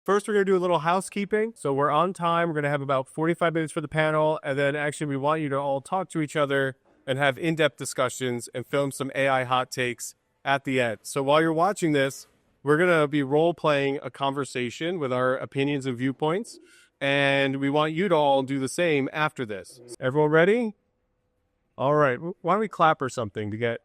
First, we're going to do a little housekeeping. So we're on time. We're going to have about 45 minutes for the panel. And then actually, we want you to all talk to each other and have in-depth discussions and film some AI hot takes at the end. So while you're watching this, we're going to be role-playing a conversation with our opinions and viewpoints. And we want you to all do the same after this. Everyone ready? All right. Why don't we clap or something to get...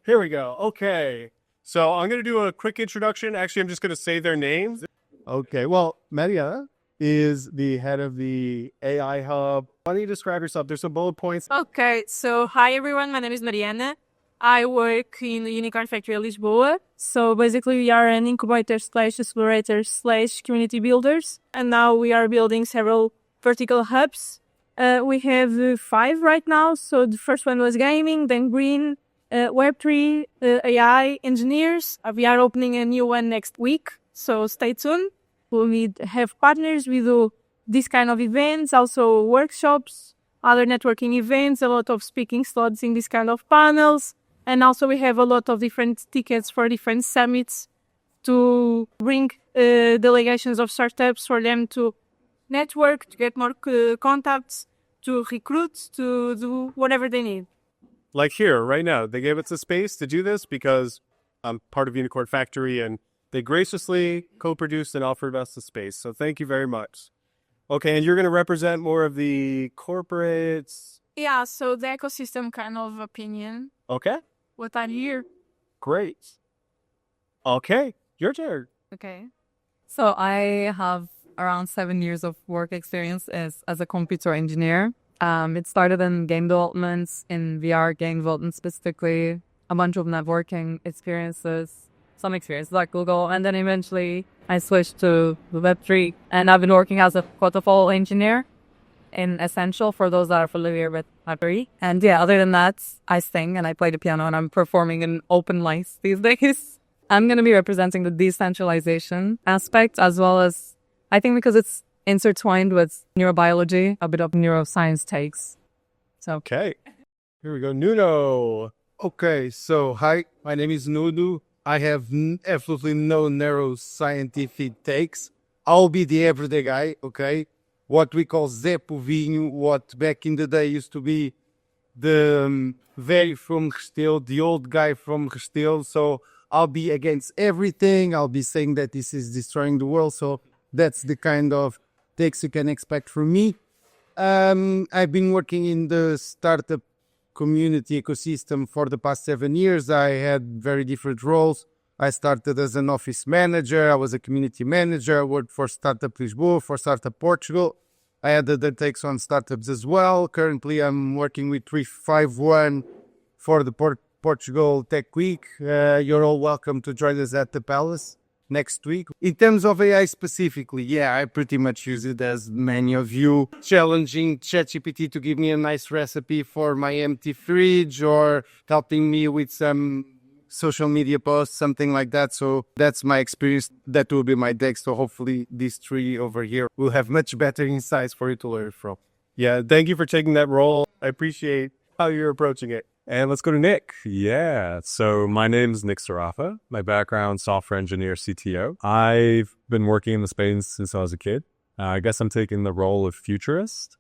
Here we go. Okay. So I'm going to do a quick introduction. Actually, I'm just going to say their names. Okay. Well, Maria is the head of the AIhub. Why don't you describe yourself? There's some bullet points. Okay. So, hi, everyone. My name is Mariana. I work in the Unicorn Factory Lisboa. So, basically, we are an incubator / accelerator / community builders. And now we are building several vertical hubs. We have 5 right now. So the first one was gaming, then green, Web3, AI, engineers. We are opening a new one next week. So stay tuned. We have partners. We do this kind of events, also workshops, other networking events, a lot of speaking slots in this kind of panels. And also we have a lot of different tickets for different summits to bring delegations of startups for them to network, to get more contacts, to recruit, to do whatever they need. Like here, right now, they gave us the space to do this because I'm part of Unicorn Factory and they graciously co-produced and offered us the space. So thank you very much. Okay, and you're going to represent more of the corporates. Yeah, so the ecosystem kind of opinion. Okay. What I hear. Great. Okay, your turn. Okay. So I have around 7 years of work experience as a computer engineer. It started in game development, in VR game development specifically, a bunch of networking experiences, some experience like Google, and then eventually I switched to Web3, and I've been working as a protocol engineer in Accenture, for those that are familiar with Web3. And yeah, other than that, I sing and I play the piano and I'm performing in open mics these days. I'm going to be representing the decentralization aspect as well as I think because it's intertwined with neurobiology, a bit of neuroscience takes. So okay. Here we go. Nuno. Okay, so hi, my name is Nuno. I have absolutely no neuroscientific takes. I'll be the everyday guy, okay? What we call Zé Povinho, what back in the day used to be the very from Restelo, the old guy from Restelo. So I'll be against everything. I'll be saying that this is destroying the world. So that's the kind of takes you can expect from me. I've been working in the startup community ecosystem for the past 7 years. I had very different roles. I started as an office manager. I was a community manager. I worked for Startup Lisboa, for Startup Portugal. I had other takes on startups as well. Currently, I'm working with 351 for the Portugal Tech Week. You're all welcome to join us at the Palace next week. In terms of AI specifically, yeah, I pretty much use it as many of you, challenging ChatGPT to give me a nice recipe for my empty fridge or helping me with some social media posts, something like that. So that's my experience. That will be my deck. So hopefully these 3 over here will have much better insights for you to learn from. Yeah, thank you for taking that role. I appreciate how you're approaching it. And let's go to Nick. Yeah, so my name is Nick Sarafa. My background, software engineer, CTO. I've been working in the space since I was a kid. I guess I'm taking the role of futurist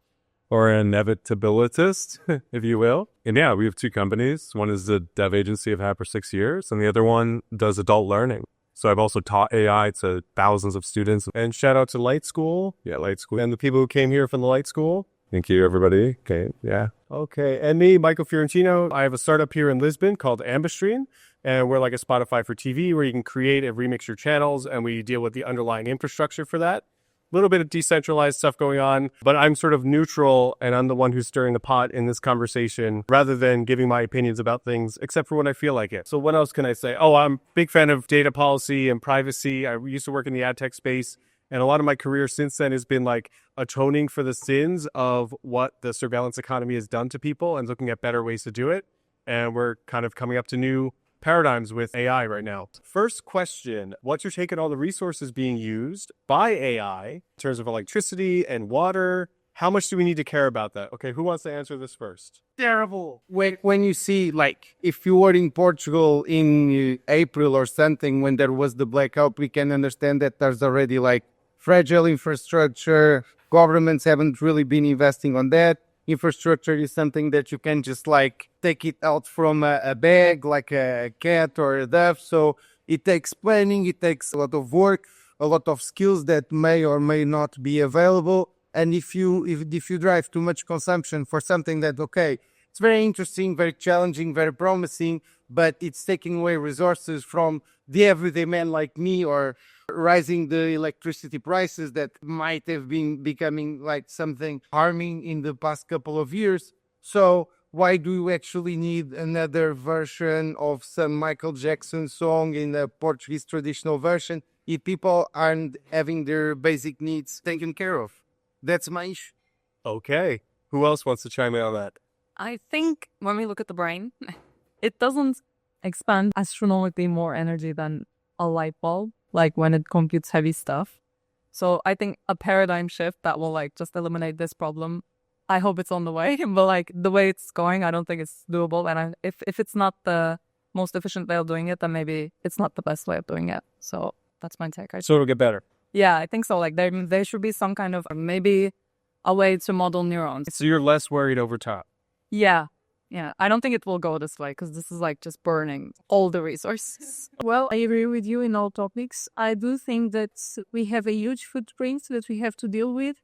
or inevitabilitist, if you will. And yeah, we have 2 companies. One is the dev agency I've had for 6 years, and the other one does adult learning. So I've also taught AI to thousands of students. And shout out to Light School. Yeah, Light School. And the people who came here from the Light School. Thank you, everybody. Okay, yeah. Okay, and me, Michael Fiorentino. I have a startup here in Lisbon called Ambistream, and we're like a Spotify for TV where you can create and remix your channels, and we deal with the underlying infrastructure for that. A little bit of decentralized stuff going on, but I'm sort of neutral, and I'm the one who's stirring the pot in this conversation rather than giving my opinions about things, except for when I feel like it. So what else can I say? Oh, I'm a big fan of data policy and privacy. I used to work in the ad tech space. And a lot of my career since then has been like atoning for the sins of what the surveillance economy has done to people and looking at better ways to do it. And we're kind of coming up to new paradigms with AI right now. First question, what's your take on all the resources being used by AI in terms of electricity and water How much do we need to care about that? Okay, who wants to answer this first? Terrible. When you see, like, if you were in Portugal in April or something, when there was the blackout, we can understand that there's already like fragile infrastructure. Governments haven't really been investing on that. Infrastructure is something that you can just like take it out from a bag, like a cat or a dove. So it takes planning, it takes a lot of work, a lot of skills that may or may not be available. And if you drive too much consumption for something that, okay, it's very interesting, very challenging, very promising, but it's taking away resources from the everyday man like me, or rising the electricity prices that might have been becoming like something harming in the past couple of years. So why do we actually need another version of some Michael Jackson song in a Portuguese traditional version if people aren't having their basic needs taken care of? That's my issue. Okay. Who else wants to chime in on that? I think when we look at the brain, it doesn't expand astronomically more energy than a light bulb, like when it computes heavy stuff. So I think a paradigm shift that will like just eliminate this problem, I hope it's on the way, but like the way it's going, I don't think it's doable. And if it's not the most efficient way of doing it, then maybe it's not the best way of doing it. So that's my take. So it'll get better. Yeah, I think so. Like there should be some kind of maybe a way to model neurons. So you're less worried over time. Yeah. I don't think it will go this way because this is like just burning all the resources. Well, I agree with you in all topics. I do think that we have a huge footprint that we have to deal with.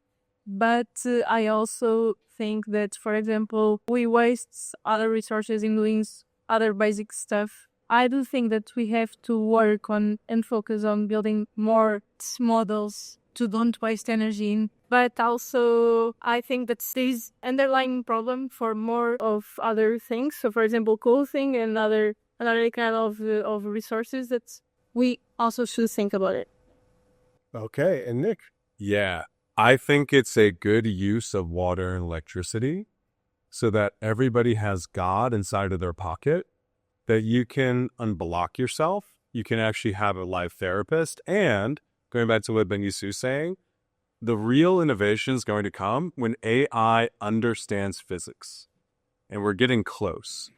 But I also think that, for example, we waste other resources in doing other basic stuff. I do think that we have to work on and focus on building more models to don't waste energy in. But also, I think that there's underlying problem for more of other things. So, for example, clothing and another kind of resources that we also should think about it. Okay, and Nick? Yeah, I think it's a good use of water and electricity so that everybody has God inside of their pocket, that you can unblock yourself. You can actually have a live therapist. And going back to what Ben Yusuf was saying, the real innovation is going to come when AI understands physics. And we're getting close.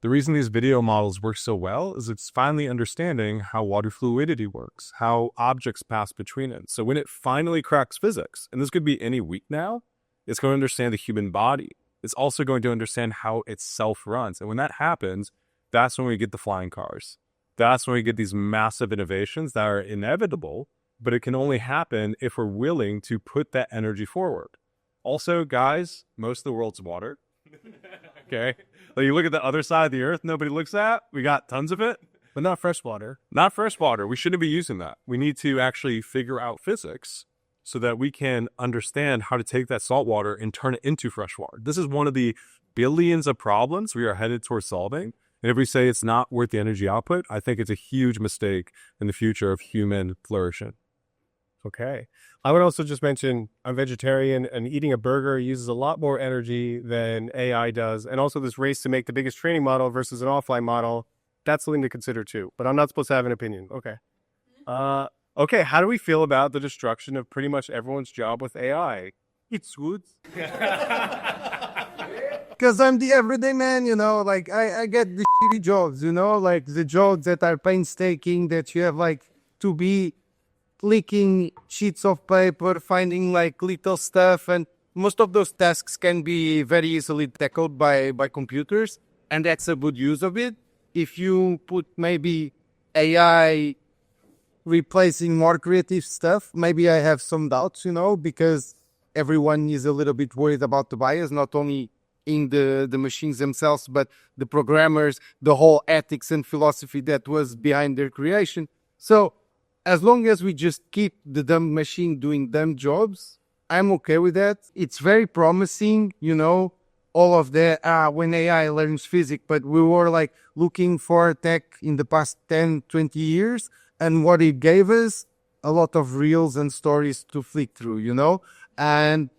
The reason these video models work so well is it's finally understanding how water fluidity works, how objects pass between it. So when it finally cracks physics, and this could be any week now, it's going to understand the human body. It's also going to understand how it self-runs. And when that happens, that's when we get the flying cars. That's when we get these massive innovations that are inevitable, but it can only happen if we're willing to put that energy forward. Also, guys, most of the world's water. Okay. Like you look at the other side of the earth, nobody looks at. We got tons of it, But not fresh water. not fresh water. We shouldn't be using that. We need to actually figure out physics so that we can understand how to take that salt water and turn it into fresh water. This is one of the billions of problems we are headed towards solving. And if we say it's not worth the energy output, I think it's a huge mistake in the future of human flourishing. Okay. I would also just mention I'm vegetarian, and eating a burger uses a lot more energy than AI does. And also this race to make the biggest training model versus an offline model, that's something to consider too. But I'm not supposed to have an opinion. Okay. Okay, how do we feel about the destruction of pretty much everyone's job with AI? It's good. Because I'm the everyday man, you know, like I get the shitty jobs, you know, like the jobs that are painstaking, that you have like to be clicking sheets of paper, finding like little stuff. And most of those tasks can be very easily tackled by computers. And that's a good use of it. If you put maybe AI replacing more creative stuff, maybe I have some doubts, you know, because everyone is a little bit worried about the bias, not only in the machines themselves, but the programmers, the whole ethics and philosophy that was behind their creation. So as long as we just keep the dumb machine doing dumb jobs, I'm okay with that. It's very promising, you know, all of that when AI learns physics, but we were like looking for tech in the past 10, 20 years. And what it gave us, a lot of reels and stories to flick through, you know? And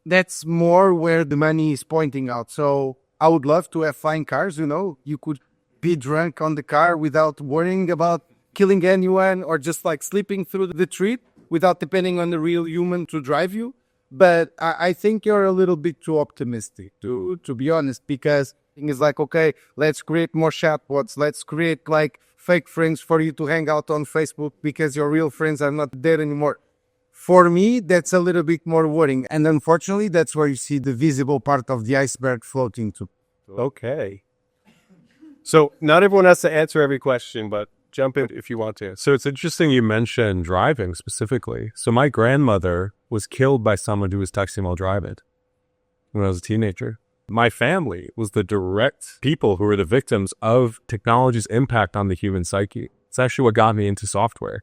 that's more where the money is pointing out. So I would love to have flying cars, you know? You could be drunk on the car without worrying about killing anyone, or just like sleeping through the trip without depending on the real human to drive you. But I think you're a little bit too optimistic, to be honest, because it's like, okay, let's create more chatbots. Let's create like fake friends for you to hang out on Facebook because your real friends are not there anymore. For me, that's a little bit more worrying. And unfortunately, that's where you see the visible part of the iceberg floating to. Okay. So not everyone has to answer every question, but jump in if you want to. So it's interesting you mentioned driving specifically. So my grandmother was killed by someone who was texting while driving when I was a teenager. My family was the direct people who were the victims of technology's impact on the human psyche. It's actually what got me into software.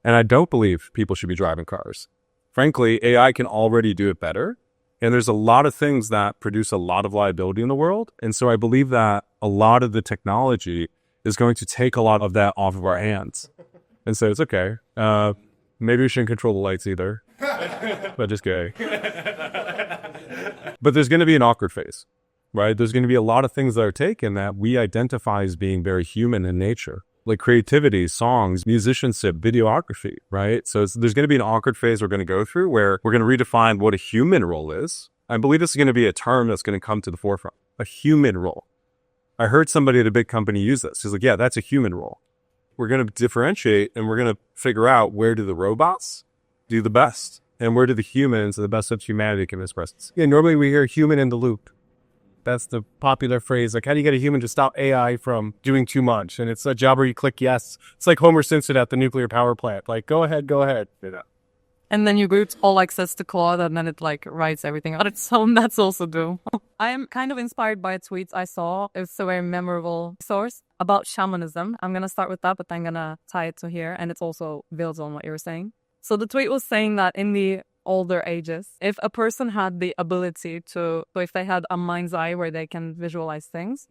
And I don't believe people should be driving cars. Frankly, AI can already do it better. And there's a lot of things that produce a lot of liability in the world. And so I believe that a lot of the technology is going to take a lot of that off of our hands. And so it's okay. Maybe we shouldn't control the lights either. But just kidding. But there's going to be an awkward phase, right? There's going to be a lot of things that are taken that we identify as being very human in nature, like creativity, songs, musicianship, videography, right? So there's going to be an awkward phase we're going to go through where we're going to redefine what a human role is. I believe this is going to be a term that's going to come to the forefront, a human role. I heard somebody at a big company use this. He's like, yeah, that's a human role. We're going to differentiate and we're going to figure out where do the robots do the best and where do the humans, the best of humanity, can express it. Yeah, normally we hear human in the loop. That's the popular phrase. Like, how do you get a human to stop AI from doing too much? And it's a job where you click yes. It's like Homer Simpson at the nuclear power plant. Like, go ahead. You know. And then you root all access to Claude, and then it like writes everything on its own. That's also do. I am kind of inspired by a tweet I saw. It's a very memorable source about shamanism. I'm going to start with that, but then I'm going to tie it to here. And it also builds on what you were saying. So the tweet was saying that in the older ages, if a person had the ability to, so if they had a mind's eye where they can visualize things,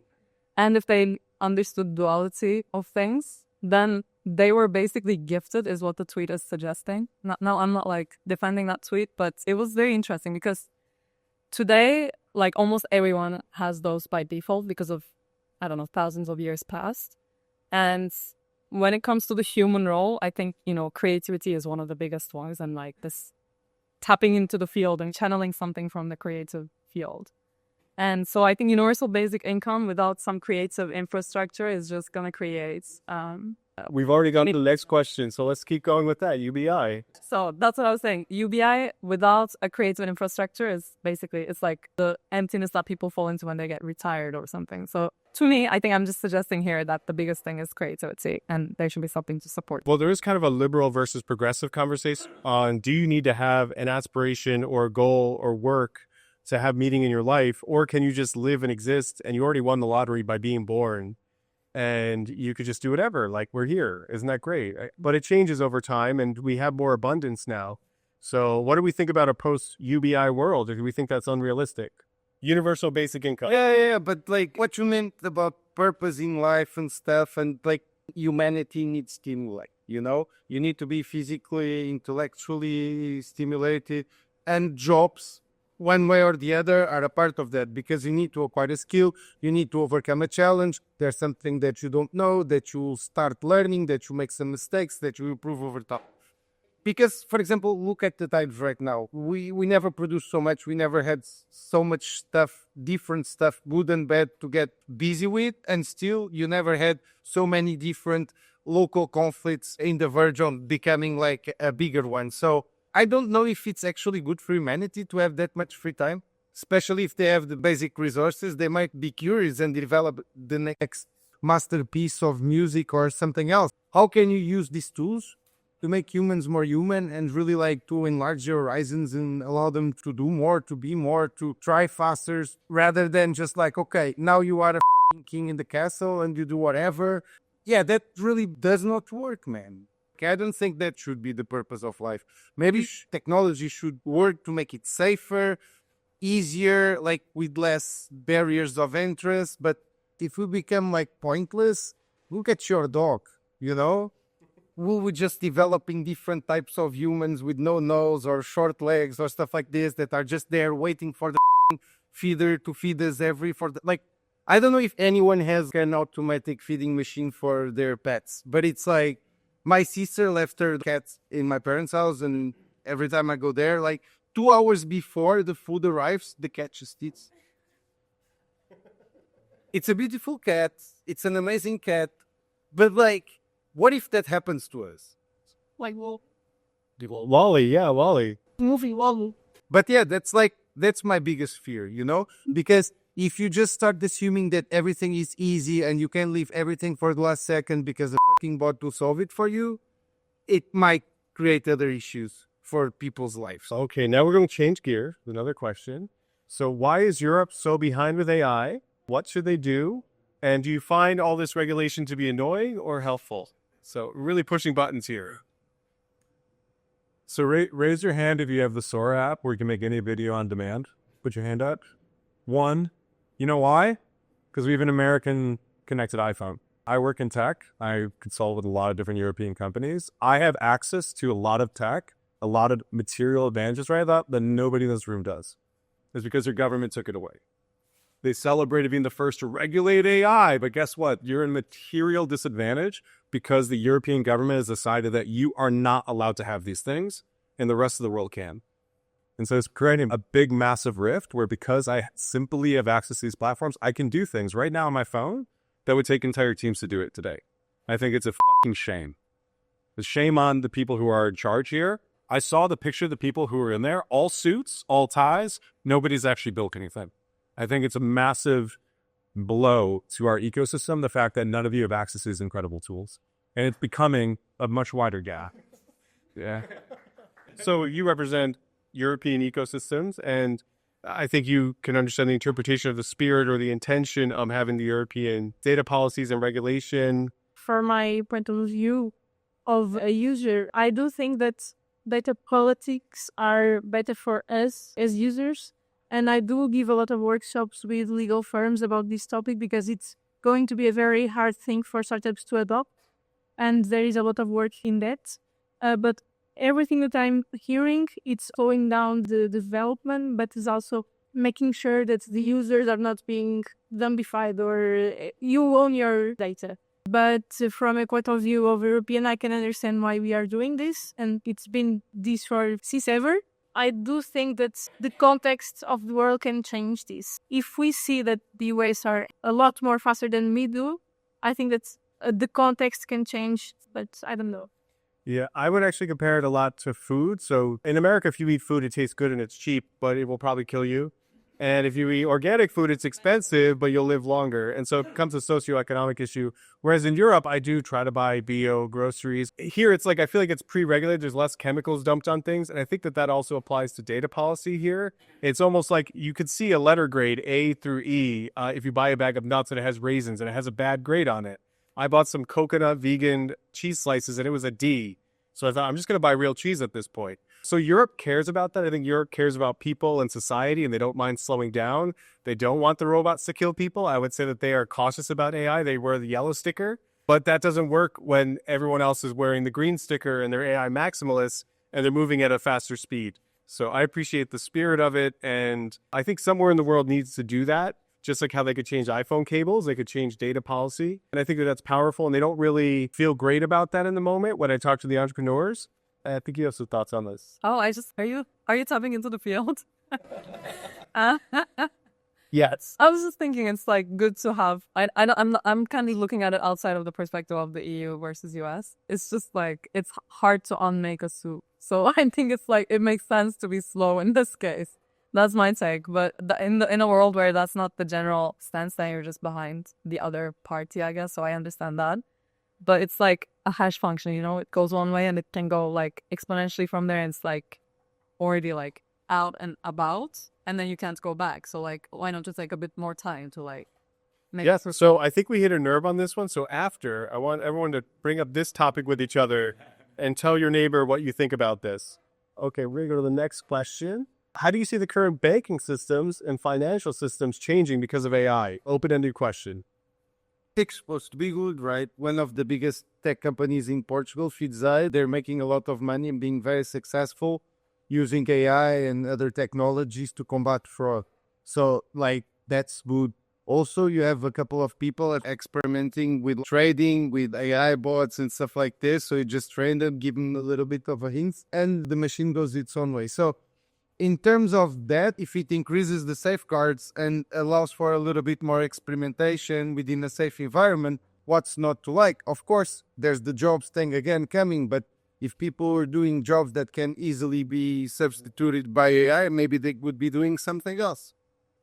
and if they understood duality of things, then they were basically gifted, is what the tweet is suggesting. Now, I'm not like defending that tweet, but it was very interesting because today, like almost everyone has those by default because of, I don't know, thousands of years past. And when it comes to the human role, I think, you know, creativity is one of the biggest ones, and like this tapping into the field and channeling something from the creative field. And so I think universal basic income without some creative infrastructure is just going to create... We've already gone to the next question, so let's keep going with that. UBI. So that's what I was saying. UBI without a creative infrastructure is basically, it's like the emptiness that people fall into when they get retired or something. So to me, I think I'm just suggesting here that the biggest thing is creativity, and there should be something to support. Well, there is kind of a liberal versus progressive conversation on, do you need to have an aspiration or a goal or work to have meaning in your life, or can you just live and exist and you already won the lottery by being born and you could just do whatever, like we're here. Isn't that great? But it changes over time and we have more abundance now. So what do we think about a post-UBI world? Or do we think that's unrealistic? Universal basic income. Yeah, but like what you meant about purpose in life and stuff, and like humanity needs stimuli, you know? You need to be physically, intellectually stimulated, and jobs, one way or the other, are a part of that, because you need to acquire a skill, you need to overcome a challenge, there's something that you don't know, that you start learning, that you make some mistakes, that you improve over time. Because, for example, look at the times right now. We never produced so much, we never had so much stuff, different stuff, good and bad, to get busy with, and still you never had so many different local conflicts in the verge of becoming like a bigger one. So I don't know if it's actually good for humanity to have that much free time, especially if they have the basic resources. They might be curious and develop the next masterpiece of music or something else. How can you use these tools to make humans more human and really like to enlarge your horizons and allow them to do more, to be more, to try faster, rather than just like, okay, now you are a fucking king in the castle and you do whatever. Yeah, that really does not work, man. I don't think that should be the purpose of life. Maybe technology should work to make it safer, easier, like with less barriers of entrance. But if we become like pointless, look at your dog, you know? Will we just developing different types of humans with no nose or short legs or stuff like this that are just there waiting for the feeder to feed us like, I don't know if anyone has an automatic feeding machine for their pets, but it's like, my sister left her cat in my parents' house, and every time I go there, like, 2 hours before the food arrives, the cat just eats. It's a beautiful cat. It's an amazing cat. But like, what if that happens to us? Like, well, Wally, yeah, Wally. movie, well, But yeah, that's my biggest fear, because if you just start assuming that everything is easy and you can leave everything for the last second because the fucking bot will solve it for you, it might create other issues for people's lives. Okay, now we're going to change gear. Another question. So why is Europe so behind with AI? What should they do? And do you find all this regulation to be annoying or helpful? So really pushing buttons here. So raise your hand if you have the Sora app where you can make any video on demand. Put your hand up. 1. You know why? Because we have an American connected iPhone. I work in tech. I consult with a lot of different European companies. I have access to a lot of tech, a lot of material advantages right now that nobody in this room does. It's because their government took it away. They celebrated being the first to regulate AI, but guess what? You're in material disadvantage because the European government has decided that you are not allowed to have these things and the rest of the world can. And so it's creating a big, massive rift where because I simply have access to these platforms, I can do things right now on my phone that would take entire teams to do it today. I think it's a fucking shame. The shame on the people who are in charge here. I saw the picture of the people who were in there, all suits, all ties. Nobody's actually built anything. I think it's a massive blow to our ecosystem, the fact that none of you have access to these incredible tools. And it's becoming a much wider gap. Yeah. So you represent European ecosystems, and I think you can understand the interpretation of the spirit or the intention of having the European data policies and regulation. from my point of view of a user, I do think that data politics are better for us as users. And I do give a lot of workshops with legal firms about this topic because it's going to be a very hard thing for startups to adopt. And there is a lot of work in that. But everything that I'm hearing, it's slowing down the development, but it's also making sure that the users are not being zombified or you own your data. But from a point of view of European, I can understand why we are doing this. And it's been this for since ever. I do think that the context of the world can change this. If we see that the US are a lot more faster than we do, I think that the context can change, but I don't know. Yeah, I would actually compare it a lot to food. So in America, if you eat food, it tastes good and it's cheap, but it will probably kill you. And if you eat organic food, it's expensive, but you'll live longer. And so it becomes a socioeconomic issue. Whereas in Europe, I do try to buy bio groceries. Here, it's like, I feel like it's pre-regulated. There's less chemicals dumped on things. And I think that that also applies to data policy here. It's almost like you could see a letter grade A through E if you buy a bag of nuts and it has raisins and it has a bad grade on it. I bought some coconut vegan cheese slices and it was a D. So I thought, I'm just going to buy real cheese at this point. So Europe cares about that. I think Europe cares about people and society, and they don't mind slowing down. They don't want the robots to kill people. I would say that they are cautious about AI. They wear the yellow sticker, but that doesn't work when everyone else is wearing the green sticker and they're AI maximalists and they're moving at a faster speed. So I appreciate the spirit of it. And I think somewhere in the world needs to do that. Just like how they could change iPhone cables, they could change data policy. And I think that that's powerful. And they don't really feel great about that in the moment when I talk to the entrepreneurs. I think you have some thoughts on this. Oh, are you tapping into the field? Yes. I was just thinking it's like good to have. I'm kind of looking at it outside of the perspective of the EU versus US. It's just like it's hard to unmake a soup. So I think it's like it makes sense to be slow in this case. That's my take. But in a world where that's not the general stance, then you're just behind the other party, I guess. So I understand that. But it's like a hash function, it goes one way and it can go like exponentially from there. And it's like already like out and about, and then you can't go back. So like, why not just take a bit more time to like make Yes. So I think we hit a nerve on this one. So after, I want everyone to bring up this topic with each other and tell your neighbor what you think about this. Okay, we're going to go to the next question. How do you see the current banking systems and financial systems changing because of AI? Open-ended question. It's supposed to be good, right? One of the biggest tech companies in Portugal, Fidzai, they're making a lot of money and being very successful using AI and other technologies to combat fraud. So, like, that's good. Also, you have a couple of people experimenting with trading with AI bots and stuff like this. So you just train them, give them a little bit of a hint, and the machine goes its own way. So in terms of that, if it increases the safeguards and allows for a little bit more experimentation within a safe environment, what's not to like? Of course, there's the jobs thing again coming, but if people are doing jobs that can easily be substituted by AI, maybe they would be doing something else.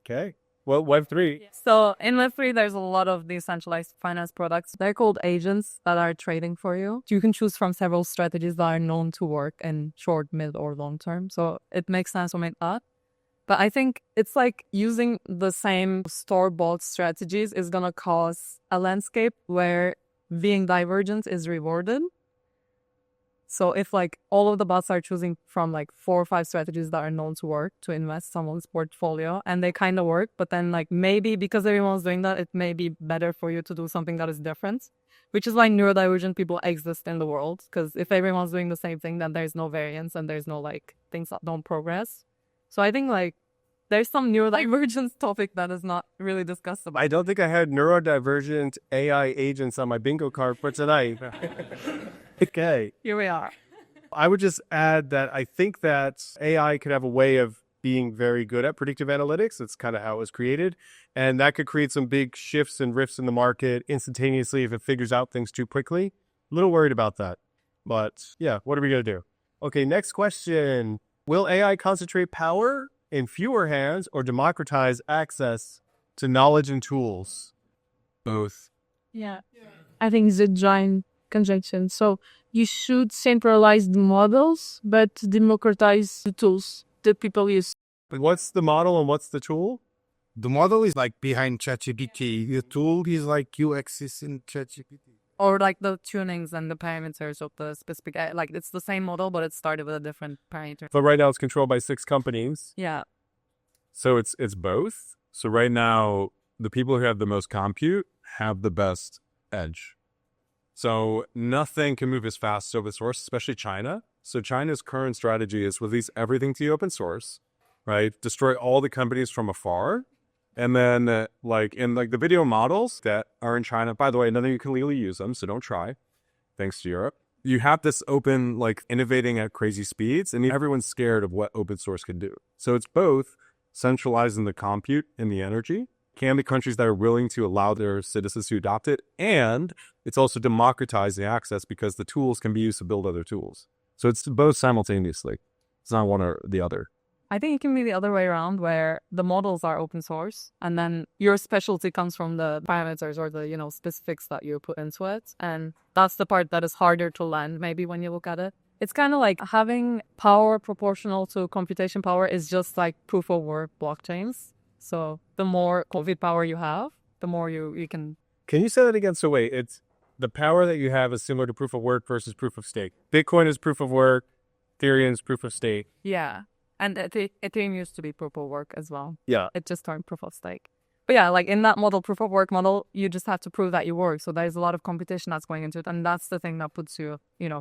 Okay. Well, Web3. So in Web3, there's a lot of decentralized finance products. They're called agents that are trading for you. You can choose from several strategies that are known to work in short, mid, or long term. So it makes sense to make that. But I think it's like using the same store-bought strategies is going to cause a landscape where being divergent is rewarded. So if like all of the bots are choosing from like 4 or 5 strategies that are known to work to invest someone's portfolio and they kind of work, but then like maybe because everyone's doing that, it may be better for you to do something that is different, which is why neurodivergent people exist in the world. Because if everyone's doing the same thing, then there's no variance and there's no like things that don't progress. So I think like there's some neurodivergence topic that is not really discussed about. I don't think I had neurodivergent AI agents on my bingo card for tonight. Okay. Here we are. I would just add that I think that AI could have a way of being very good at predictive analytics. That's kind of how it was created. And that could create some big shifts and rifts in the market instantaneously if it figures out things too quickly. A little worried about that. But yeah, what are we going to do? Okay, next question. Will AI concentrate power in fewer hands or democratize access to knowledge and tools? Both. Yeah. I think it's a giant conjunction. So you should centralize the models, but democratize the tools that people use. But what's the model and what's the tool? The model is like behind ChatGPT. The tool is like UX is in ChatGPT. Or like the tunings and the parameters of the specific, like it's the same model, but it started with a different parameter. So right now it's controlled by 6 companies. Yeah. So it's both. So right now, the people who have the most compute have the best edge. So nothing can move as fast as open source, especially China. So China's current strategy is release everything to open source, right? Destroy all the companies from afar. And then like in like the video models that are in China, by the way, none of you can legally use them, so don't try, thanks to Europe. You have this open, like innovating at crazy speeds, and everyone's scared of what open source can do. So it's both centralizing the compute and the energy, can be countries that are willing to allow their citizens to adopt it, and it's also democratizing access because the tools can be used to build other tools. So it's both simultaneously. It's not one or the other. I think it can be the other way around where the models are open source and then your specialty comes from the parameters or the, specifics that you put into it. And that's the part that is harder to land maybe when you look at it. It's kind of like having power proportional to computation power is just like proof of work blockchains. So the more compute power you have, the more you can... Can you say that again? So wait, it's the power that you have is similar to proof of work versus proof of stake. Bitcoin is proof of work. Ethereum is proof of stake. Yeah. And Ethereum used to be proof of work as well. Yeah. It just turned proof of stake. But yeah, like in that model, proof of work model, you just have to prove that you work. So there's a lot of computation that's going into it. And that's the thing that puts you,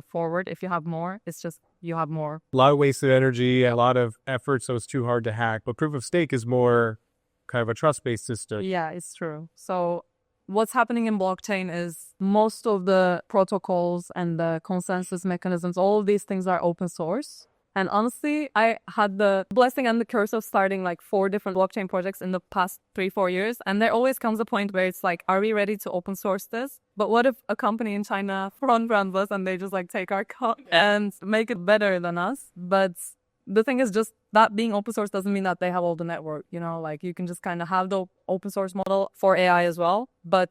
forward. If you have more, it's just you have more. A lot of wasted energy, a lot of effort, so it's too hard to hack. But proof of stake is more kind of a trust-based system. Yeah, it's true. So what's happening in blockchain is most of the protocols and the consensus mechanisms, all of these things are open source. And honestly, I had the blessing and the curse of starting like 4 different blockchain projects in the past 3-4 years. And there always comes a point where it's like, are we ready to open source this? But what if a company in China front runs us and they just like take our code and make it better than us? But the thing is just that being open source doesn't mean that they have all the network, like you can just kind of have the open source model for AI as well. But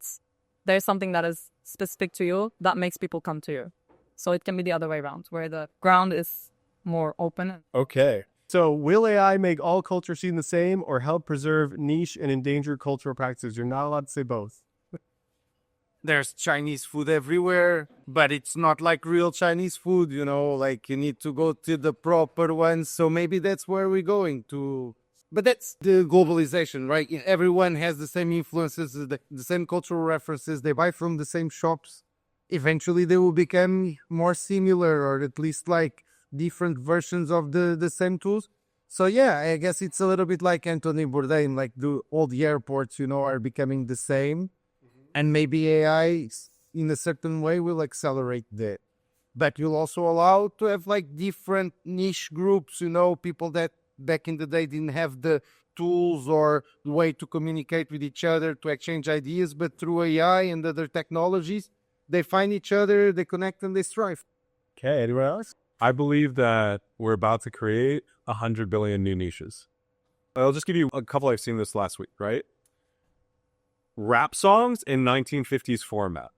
there's something that is specific to you that makes people come to you. So it can be the other way around where the ground is more open. Okay. So will AI make all culture seen the same or help preserve niche and endangered cultural practices? You're not allowed to say both. There's Chinese food everywhere, but it's not like real Chinese food, like you need to go to the proper ones. So maybe that's where we're going to. But that's the globalization, right? Everyone has the same influences, the same cultural references. They buy from the same shops. Eventually they will become more similar, or at least like different versions of the same tools. So yeah, I guess it's a little bit like Anthony Bourdain, like all the airports, are becoming the same. And maybe AI in a certain way will accelerate that. But you'll also allow to have like different niche groups, people that back in the day didn't have the tools or the way to communicate with each other, to exchange ideas, but through AI and other technologies, they find each other, they connect, and they strive. Okay, anyone else? I believe that we're about to create 100 billion new niches. I'll just give you a couple. I've seen this last week, right? Rap songs in 1950s format.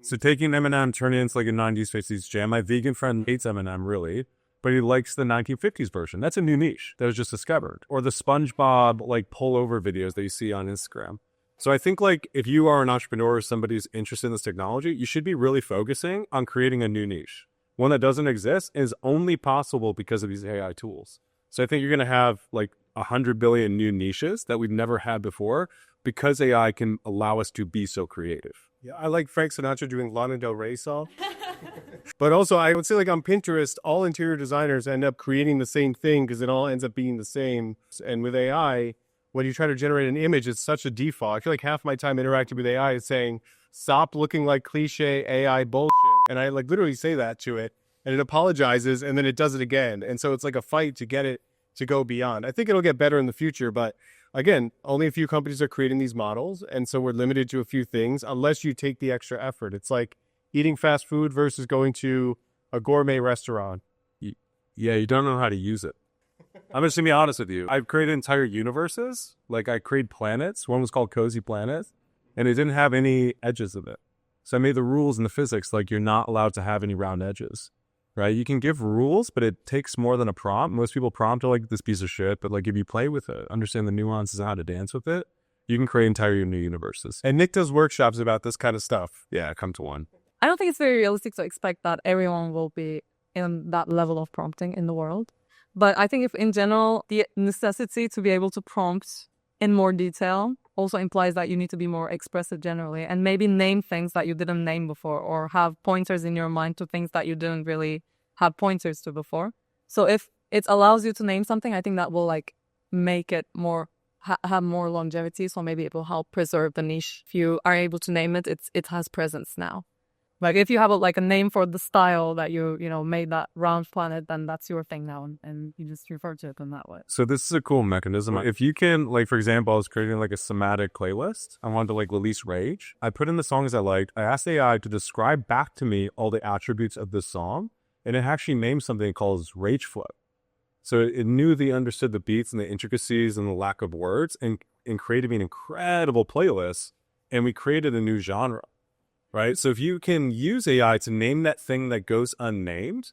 So taking Eminem, turning it into like a 90s, 50s jam. My vegan friend hates Eminem, really, but he likes the 1950s version. That's a new niche that was just discovered. Or the SpongeBob like pullover videos that you see on Instagram. So I think like if you are an entrepreneur or somebody who's interested in this technology, you should be really focusing on creating a new niche. One that doesn't exist is only possible because of these AI tools. So I think you're going to have like 100 billion new niches that we've never had before because AI can allow us to be so creative. Yeah, I like Frank Sinatra doing Lana Del Rey song. But also, I would say like on Pinterest, all interior designers end up creating the same thing because it all ends up being the same. And with AI, when you try to generate an image, it's such a default. I feel like half my time interacting with AI is saying, stop looking like cliche AI bullshit. And I like literally say that to it and it apologizes and then it does it again. And so it's like a fight to get it to go beyond. I think it'll get better in the future, but again, only a few companies are creating these models. And so we're limited to a few things unless you take the extra effort. It's like eating fast food versus going to a gourmet restaurant. Yeah, you don't know how to use it. I'm just going to be honest with you. I've created entire universes. Like I created planets. One was called Cozy Planet, and it didn't have any edges of it. So I made the rules in the physics like you're not allowed to have any round edges, right? You can give rules, but it takes more than a prompt. Most people prompt are like this piece of shit, but like if you play with it, understand the nuances and how to dance with it, you can create entire new universes. And Nick does workshops about this kind of stuff. Yeah, come to one. I don't think it's very realistic to expect that everyone will be in that level of prompting in the world. But I think if in general, the necessity to be able to prompt in more detail also implies that you need to be more expressive generally and maybe name things that you didn't name before or have pointers in your mind to things that you didn't really have pointers to before. So if it allows you to name something, I think that will like make it more, have more longevity. So maybe it will help preserve the niche. If you are able to name it, it has presence now. Like if you have a name for the style that you made that round planet, then that's your thing now, and you just refer to it in that way. So this is a cool mechanism. If you can, like for example, I was creating like a somatic playlist. I wanted to like release rage. I put in the songs I liked. I asked AI to describe back to me all the attributes of this song, and it actually named something it calls rage flow. So it knew understood the beats and the intricacies and the lack of words, and created me an incredible playlist. And we created a new genre. Right? So if you can use AI to name that thing that goes unnamed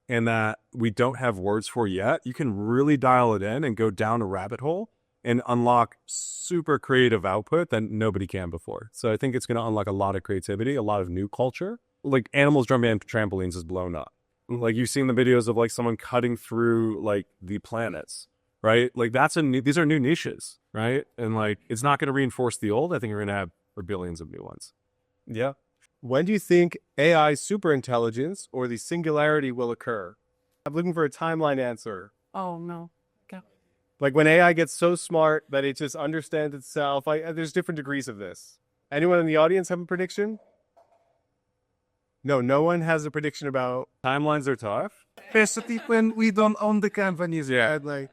and that we don't have words for yet, you can really dial it in and go down a rabbit hole and unlock super creative output that nobody can before. So I think it's going to unlock a lot of creativity, a lot of new culture. Like animals jumping on trampolines is blown up. Like you've seen the videos of like someone cutting through like the planets, right? Like these are new niches, right? And like it's not going to reinforce the old. I think we're going to have billions of new ones. Yeah. When do you think AI superintelligence or the singularity will occur? I'm looking for a timeline answer. Oh, no. Okay. Like when AI gets so smart that it just understands itself. There's different degrees of this. Anyone in the audience have a prediction? No one has a prediction about... Timelines are tough. Especially when we don't own the companies. Yeah. Like,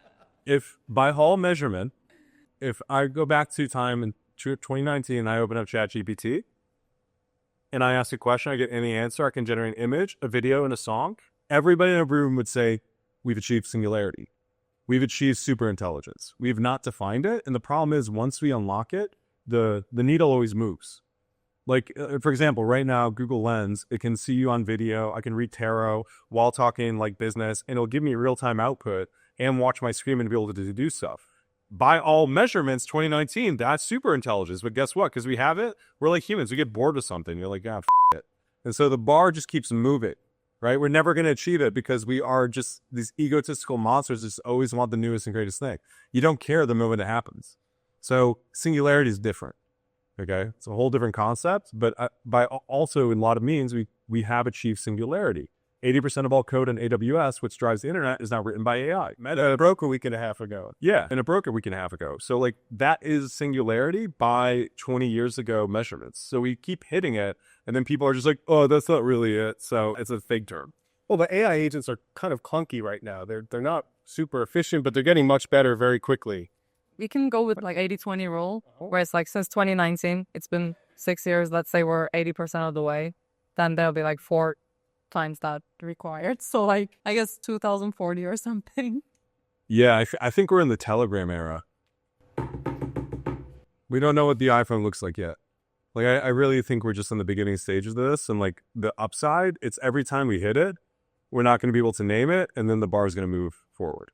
If by Hall measurement, if I go back to time in 2019 and I open up ChatGPT and I ask a question, I get any answer, I can generate an image, a video, and a song. Everybody in a room would say, we've achieved singularity. We've achieved superintelligence. We've not defined it. And the problem is once we unlock it, the needle always moves. Like, for example, right now, Google Lens, it can see you on video. I can read tarot while talking like business, and it'll give me real-time output and watch my screen and be able to do stuff. By all measurements, 2019, that's super intelligence. But guess what? Because we have it, we're like humans. We get bored of something. You're like, it. And so the bar just keeps moving, right? We're never going to achieve it because we are just these egotistical monsters that just always want the newest and greatest thing. You don't care the moment it happens. So singularity is different, okay? It's a whole different concept. But by also, in a lot of means, we have achieved singularity. 80% of all code in AWS, which drives the internet, is now written by AI. Meta broke a week and a half ago. Yeah, and it broke a week and a half ago. So like that is singularity by 20 years ago measurements. So we keep hitting it, and then people are just like, oh, that's not really it. So it's a fake term. Well, the AI agents are kind of clunky right now. They're not super efficient, but they're getting much better very quickly. We can go with like 80-20 rule, where it's like since 2019, it's been 6 years, let's say we're 80% of the way, then there'll be like 4 times that required. So like, I guess 2040 or something. Yeah, I think we're in the Telegram era. We don't know what the iPhone looks like yet. Like, I really think we're just in the beginning stages of this. And like the upside, it's every time we hit it, we're not going to be able to name it. And then the bar is going to move forward.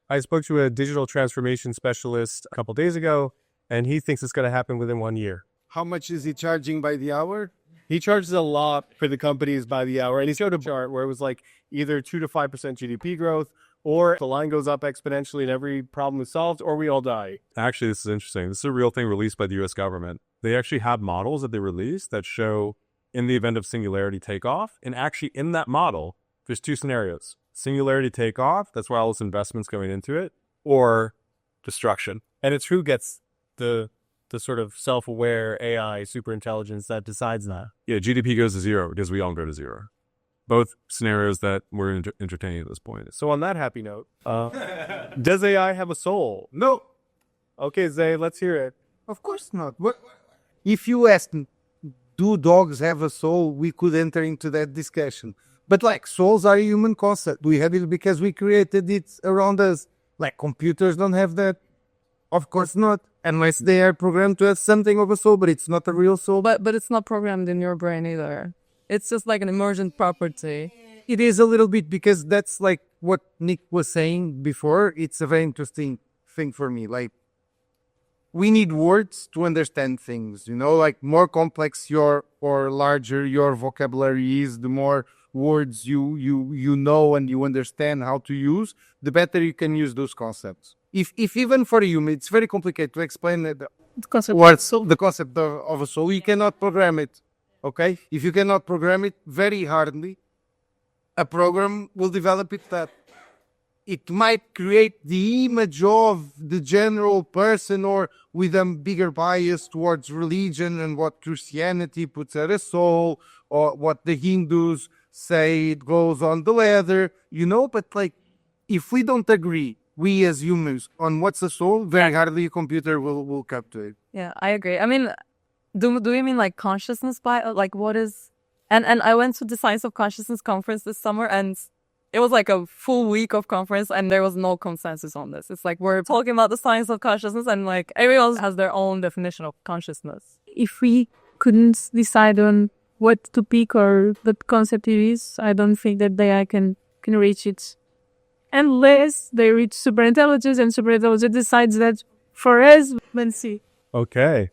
I spoke to a digital transformation specialist a couple days ago, and he thinks it's going to happen within 1 year. How much is he charging by the hour? He charges a lot for the companies by the hour. And he showed a chart where it was like either 2 to 5% GDP growth, or the line goes up exponentially and every problem is solved, or we all die. Actually, this is interesting. This is a real thing released by the US government. They actually have models that they release that show in the event of singularity takeoff. And actually in that model, there's 2 scenarios. Singularity takeoff, that's where all this investment's going into it, or destruction. And it's who gets the sort of self-aware AI superintelligence that decides that. Yeah, GDP goes to 0 because we all go to 0. Both scenarios that we're entertaining at this point. So on that happy note, does AI have a soul? No, Okay, Zay, let's hear it. of course not. What? If you ask, do dogs have a soul? We could enter into that discussion. But like, souls are a human concept. We have it because we created it around us. Like, computers don't have that. Of course not. Unless they are programmed to have something of a soul, but it's not a real soul. But it's not programmed in your brain either. It's just like an emergent property. It is a little bit, because that's like what Nick was saying before. It's a very interesting thing for me. Like, we need words to understand things, you know, like more complex or larger your vocabulary is, the more words you know and you understand how to use, the better you can use those concepts. If even for a human, it's very complicated to explain the concept of a soul. You cannot program it, okay? If you cannot program it very hardly, a program will develop it that it might create the image of the general person, or with a bigger bias towards religion and what Christianity puts at a soul, or what the Hindus say it goes on the leather, you know. But like, if we don't agree, we as humans, on what's a soul, very hardly a computer will come to it. Yeah, I agree. I mean, do you mean like consciousness by like what is? And I went to the Science of Consciousness conference this summer, and it was like a full week of conference, and there was no consensus on this. It's like we're talking about the science of consciousnus, and like everyone has their own definition of consciousness. If we couldn't decide on what to pick or what concept it is, I don't think that the AI can reach it. Unless they reach superintelligence, and superintelligence decides that for us. Let's see. Okay.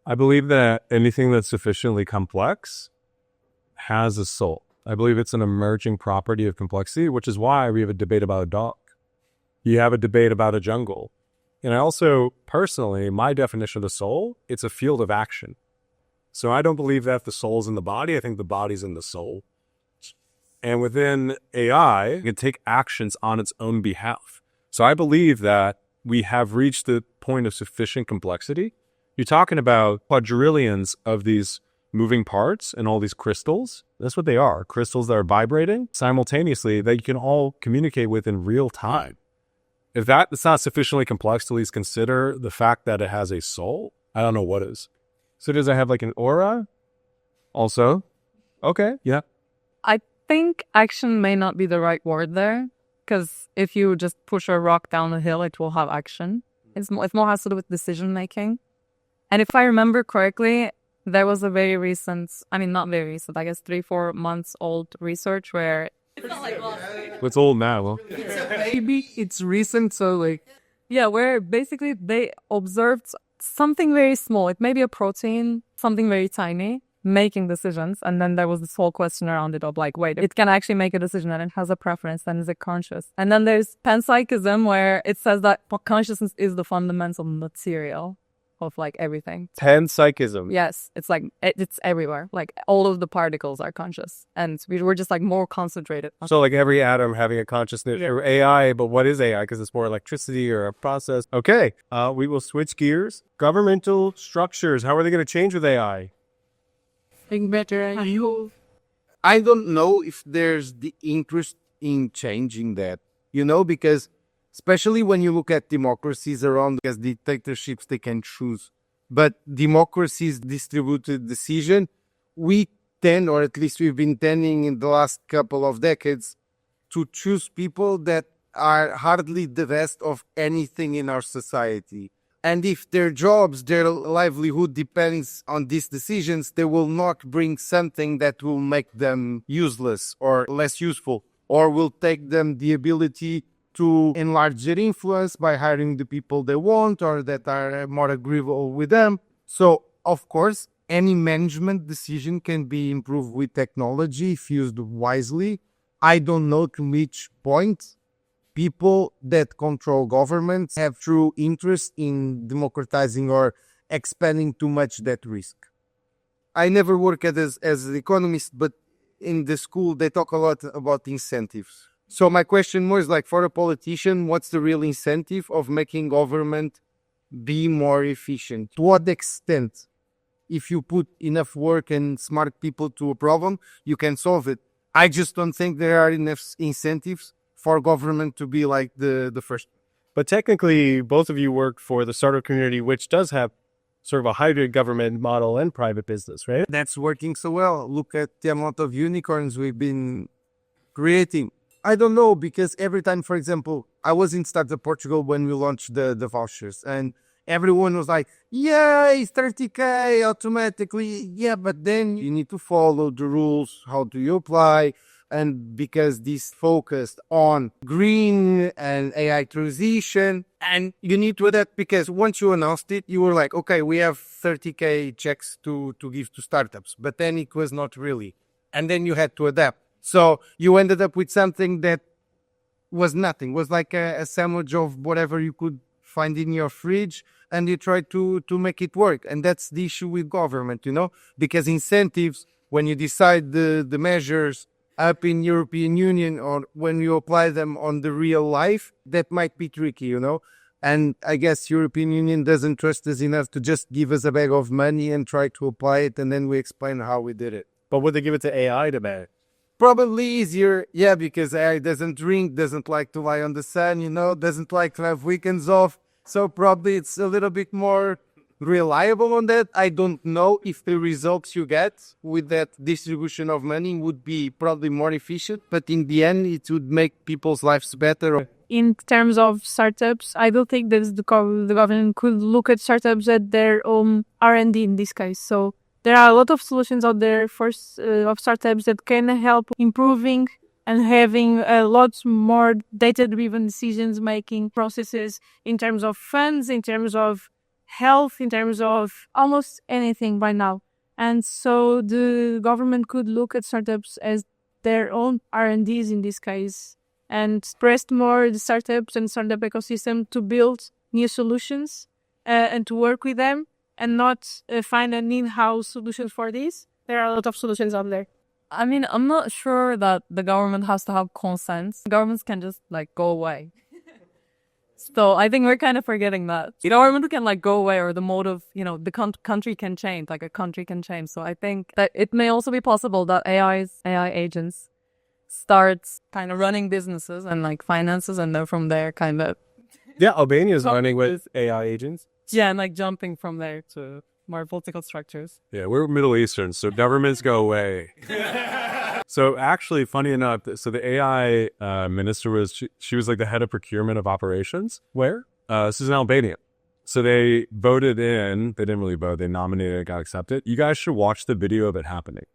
I believe that anything that's sufficiently complex has a soul. I believe it's an emerging property of complexity, which is why we have a debate about a dog. You have a debate about a jungle. And I also, personally, my definition of the soul, it's a field of action. So I don't believe that the soul's in the body. I think the body's in the soul. And within AI, it can take actions on its own behalf. So I believe that we have reached the point of sufficient complexity. You're talking about quadrillions of these moving parts and all these crystals. That's what they are. Crystals that are vibrating simultaneously that you can all communicate with in real time. If that's not sufficiently complex to at least consider the fact that it has a soul, I don't know what is. So does it have like an aura also? Okay, yeah. I think action may not be the right word there, because if you just push a rock down a hill, it will have action. It more has to do with decision making. And if I remember correctly, there was a very recent, I mean, not very recent, I guess 3-4 months old research where it's not like last week. What's old now? Well, Maybe it's recent, so like, Yeah, where basically they observed something very small. It may be a protein, something very tiny, making decisions. And then there was this whole question around it of like, wait, it can actually make a decision and it has a preference, then is it conscious? And then there's panpsychism, where it says that consciousness is the fundamental material of like everything. Panpsychism. Yes, it's like it's everywhere. Like all of the particles are conscious, and we're just like more concentrated. So like every atom having a consciousness, or AI, but what is AI? Because it's more electricity or a process. Okay, we will switch gears. Governmental structures. How are they going to change with AI? Think better. I don't know if there's the interest in changing that, because especially when you look at democracies around, as dictatorships, they can choose. But democracies, distributed decision, we tend, or at least we've been tending in the last couple of decades, to choose people that are hardly the best of anything in our society. And if their jobs, their livelihood depends on these decisions, they will not bring something that will make them useless or less useful, or will take them the ability to enlarge their influence by hiring the people they want or that are more agreeable with them. So, of course, any management decision can be improved with technology if used wisely. I don't know to which point people that control governments have true interest in democratizing or expanding too much that risk. I never work as an economist, but in the school they talk a lot about incentives. So my question more is like, for a politician, what's the real incentive of making government be more efficient? To what extent, if you put enough work and smart people to a problem, you can solve it? I just don't think there are enough incentives for government to be like the first. But technically, both of you work for the startup community, which does have sort of a hybrid government model and private business, right? That's working so well. Look at the amount of unicorns we've been creating. I don't know, because every time, for example, I was in Startup Portugal when we launched the vouchers, and everyone was like, yay, 30K automatically. Yeah, but then you need to follow the rules. How do you apply? And because this focused on green and AI transition, and you need to adapt, because once you announced it, you were like, okay, we have 30K checks to give to startups, but then it was not really. And then you had to adapt. So you ended up with something that was nothing, was like a sandwich of whatever you could find in your fridge, and you tried to make it work. And that's the issue with government, because incentives, when you decide the measures up in European Union, or when you apply them on the real life, that might be tricky, And I guess European Union doesn't trust us enough to just give us a bag of money and try to apply it, and then we explain how we did it. But would they give it to AI to manage? Probably easier, yeah, because AI doesn't drink, doesn't like to lie on the sun, doesn't like to have weekends off. So probably it's a little bit more reliable on that. I don't know if the results you get with that distribution of money would be probably more efficient, but in the end, it would make people's lives better. In terms of startups, I don't think that the government could look at startups at their own R&D in this case. So there are a lot of solutions out there for of startups that can help improving and having a lot more data-driven decisions-making processes in terms of funds, in terms of health, in terms of almost anything by now. And so the government could look at startups as their own R&Ds in this case, and press more the startups and startup ecosystem to build new solutions and to work with them, and not find an in-house solution for this. There are a lot of solutions out there. I mean, I'm not sure that the government has to have consent. Governments can just go away. So I think we're kind of forgetting that. The government can go away, or the mode of, the country can change, a country can change. So I think that it may also be possible that AI agents start kind of running businesses and finances, and then from there kind of... Yeah, Albania is running with AI agents. Yeah, and just from there to more political structures. Yeah, we're Middle Eastern, so governments go away. So actually, funny enough, so the AI minister she was the head of procurement of operations. Where? This is in Albania. So they voted in, they didn't really vote, they nominated it, got accepted. You guys should watch the video of it happening.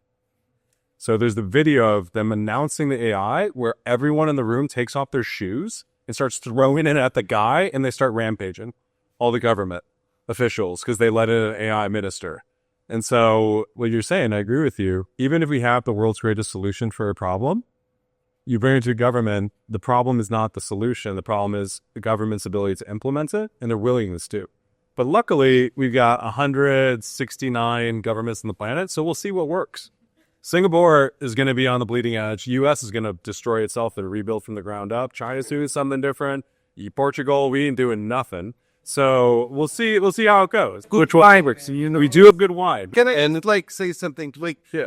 So there's the video of them announcing the AI where everyone in the room takes off their shoes and starts throwing it at the guy, and they start rampaging all the government officials because they let in an AI minister. And so what you're saying, I agree with you. Even if we have the world's greatest solution for a problem, you bring it to government, the problem is not the solution. The problem is the government's ability to implement it and their willingness to. But luckily, we've got 169 governments on the planet, so we'll see what works. Singapore is going to be on the bleeding edge. U.S. is going to destroy itself and rebuild from the ground up. China's doing something different. Portugal, we ain't doing nothing. So we'll see how it goes. Which wine works? We do have good wine. Can I say something?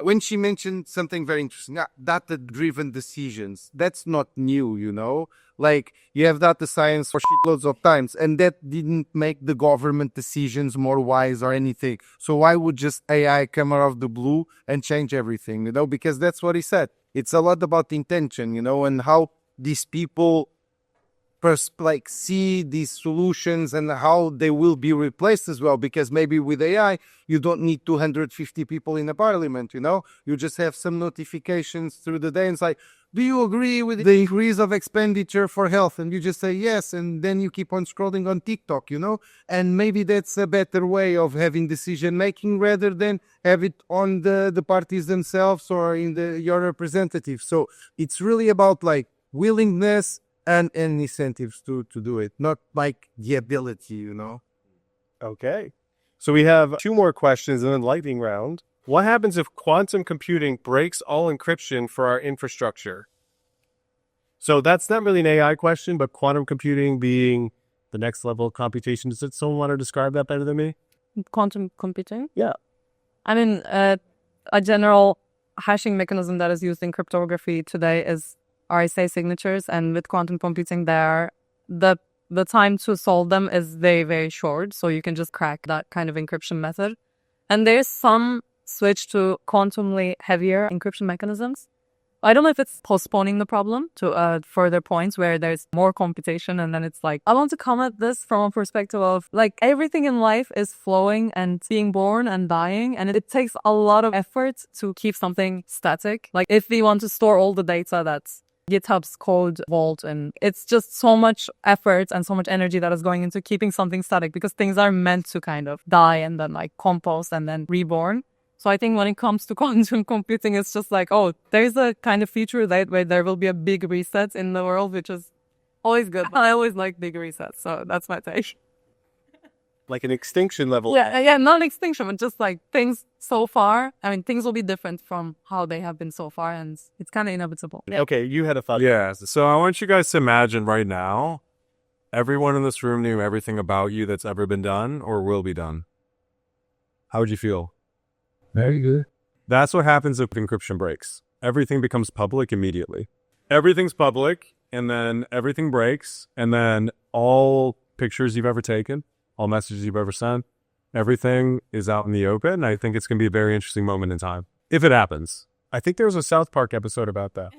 When she mentioned something very interesting, data-driven decisions. That's not new, you have data science for shitloads of times, and that didn't make the government decisions more wise or anything. So why would just AI come out of the blue and change everything? Because that's what he said. It's a lot about intention, and how these people see these solutions and how they will be replaced as well. Because maybe with AI, you don't need 250 people in a parliament, you just have some notifications through the day and it's like, do you agree with the increase of expenditure for health? And you just say yes, and then you keep on scrolling on TikTok, and maybe that's a better way of having decision making rather than have it on the parties themselves or in your representatives. So it's really about willingness and incentives to do it, not the ability, Okay. So we have 2 more questions in the lightning round. What happens if quantum computing breaks all encryption for our infrastructure? So that's not really an AI question, but quantum computing being the next level of computation. Does someone want to describe that better than me? Quantum computing? Yeah. I mean, a general hashing mechanism that is used in cryptography today is RSA signatures, and with quantum computing, the time to solve them is very, very short, so you can just crack that kind of encryption method. And there's some switch to quantumly heavier encryption mechanisms. I don't know if it's postponing the problem to further points where there's more computation, and then it's I want to come at this from a perspective of everything in life is flowing and being born and dying, and it takes a lot of effort to keep something static. If we want to store all the data that's GitHub's code vault, and it's just so much effort and so much energy that is going into keeping something static because things are meant to kind of die and then compost and then reborn. So I think when it comes to quantum computing, it's just there's a kind of future where there will be a big reset in the world, which is always good. I always like big resets, so that's my take. Like an extinction level. Yeah, not an extinction, but just things so far. I mean, things will be different from how they have been so far, and it's kind of inevitable. Yeah. Okay, you had a thought. Yeah, so I want you guys to imagine right now, everyone in this room knew everything about you that's ever been done or will be done. How would you feel? Very good. That's what happens if encryption breaks. Everything becomes public immediately. Everything's public, and then everything breaks, and then all pictures you've ever taken, all messages you've ever sent, everything is out in the open. I think it's going to be a very interesting moment in time, if it happens. I think there was a South Park episode about that.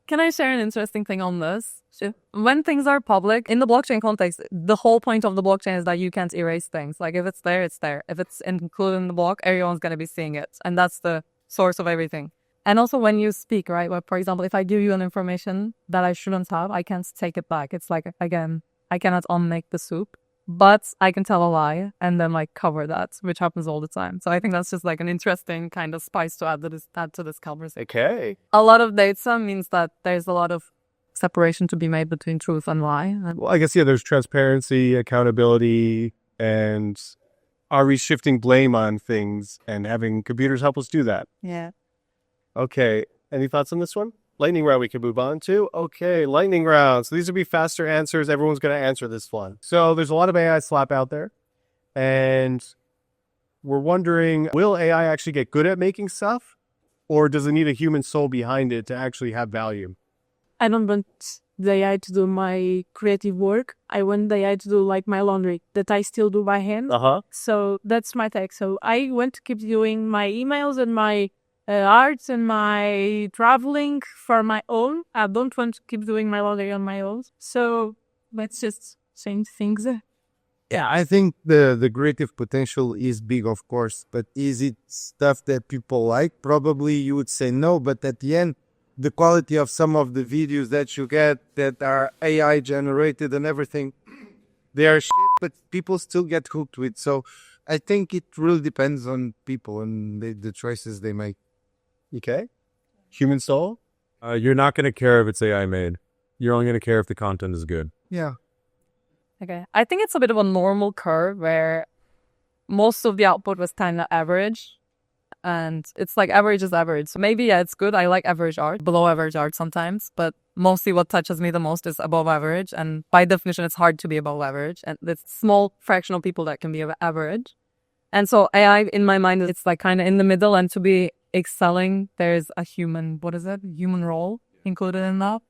Can I share an interesting thing on this? Sure. When things are public, in the blockchain context, the whole point of the blockchain is that you can't erase things. If it's there, it's there. If it's included in the block, everyone's going to be seeing it. And that's the source of everything. And also when you speak, right? For example, if I give you an information that I shouldn't have, I can't take it back. It's again, I cannot unmake the soup. But I can tell a lie and then cover that, which happens all the time. So I think that's just an interesting kind of spice to add to this conversation. Okay. A lot of data means that there's a lot of separation to be made between truth and lie. Well, I guess, there's transparency, accountability, and are we shifting blame on things and having computers help us do that? Yeah. Okay. Any thoughts on this one? Lightning round we can move on to. Okay, lightning round. So these will be faster answers. Everyone's going to answer this one. So there's a lot of AI slap out there. And we're wondering, will AI actually get good at making stuff? Or does it need a human soul behind it to actually have value? I don't want the AI to do my creative work. I want the AI to do my laundry that I still do by hand. So that's my take. So I want to keep doing my emails and my arts and my traveling for my own. I don't want to keep doing my laundry on my own. So let's just change things. Yeah, I think the creative potential is big, of course, but is it stuff that people like? Probably you would say no, but at the end, the quality of some of the videos that you get that are AI generated and everything, they are shit, but people still get hooked with. So I think it really depends on people and the choices they make. Okay. Human soul? You're not going to care if it's AI made. You're only going to care if the content is good. Yeah. Okay. I think it's a bit of a normal curve where most of the output was kind of average. And it's like average is average. So maybe, yeah, it's good. I like average art, below average art sometimes, but mostly what touches me the most is above average. And by definition, it's hard to be above average. And it's small fraction of people that can be average. And so AI, in my mind, it's like kind of in the middle. And to be excelling, there's a human role included in that.